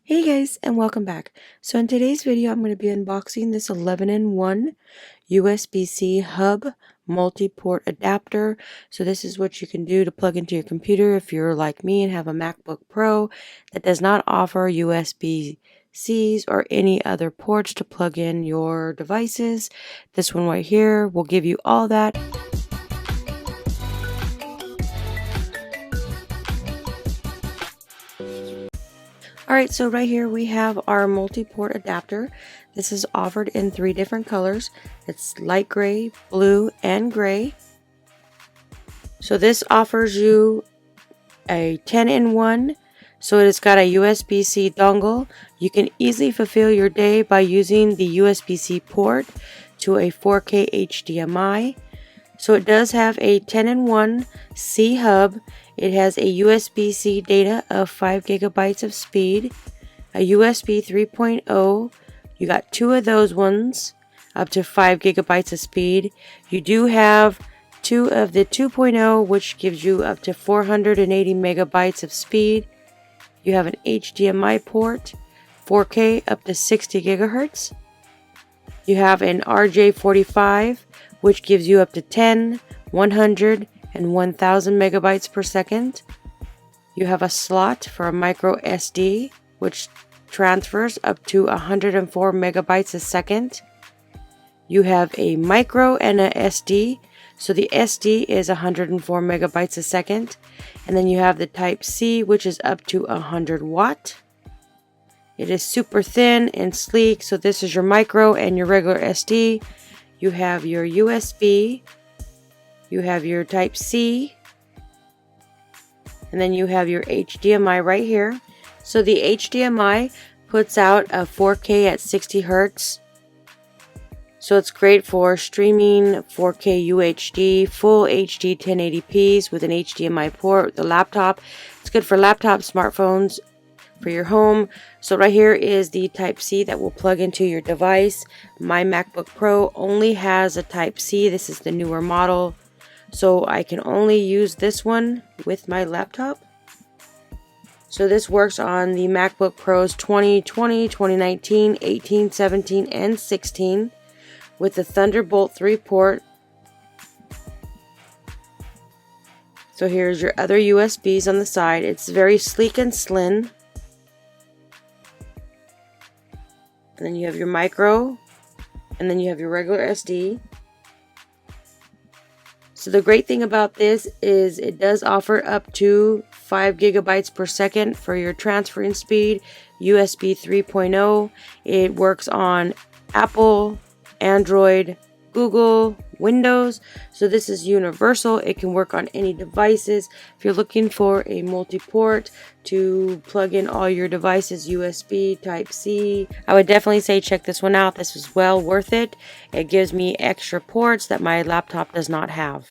Hey guys, and welcome back. So in today's video I'm going to be unboxing this 11-in-1 USB-C hub multi-port adapter. So this is what you can do to plug into your computer if you're like me and have a MacBook Pro that does not offer USB-Cs or any other ports to plug in your devices. This one right here will give you all that. Alright, so right here we have our multi-port adapter. This is offered in 3 different colors. It's light gray, blue, and gray. So this offers you a 10-in-1. So it has got a USB-C dongle. You can easily fulfill your day by using the USB-C port to a 4K HDMI. So it does have a 10-in-1 C hub. It has a USB-C data of 5 gigabytes of speed, a USB 3.0. You got 2 of those ones, up to 5 gigabytes of speed. You do have 2 of the 2.0, which gives you up to 480 megabytes of speed. You have an HDMI port, 4K up to 60 gigahertz. You have an RJ45, which gives you up to 10, 100, and 1000 megabytes per second. You have a slot for a micro SD, which transfers up to 104 megabytes a second. You have a micro and a SD. So the SD is 104 megabytes a second. And then you have the type C, which is up to 100 watt. It is super thin and sleek. So this is your micro and your regular SD. You have your USB. You have your type C. And then you have your HDMI right here. So the HDMI puts out a 4K at 60 Hertz. So it's great for streaming 4K UHD, full HD 1080p's with an HDMI port. The laptop, it's good for laptops, smartphones, for your home. So right here is the type C that will plug into your device. My MacBook Pro only has a type C. This is the newer model. So I can only use this one with my laptop. So this works on the MacBook Pros 2020, 2019, 18, 17, and 16 with the Thunderbolt 3 port. So here's your other USBs on the side. It's very sleek and slim. And then you have your micro, and then you have your regular SD. So the great thing about this is it does offer up to 5 gigabytes per second for your transferring speed, USB 3.0. It works on Apple, Android, Google, Windows. So this is universal. It can work on any devices. If you're looking for a multi-port to plug in all your devices, USB, type C, I would definitely say check this one out. This was well worth it. It gives me extra ports that my laptop does not have.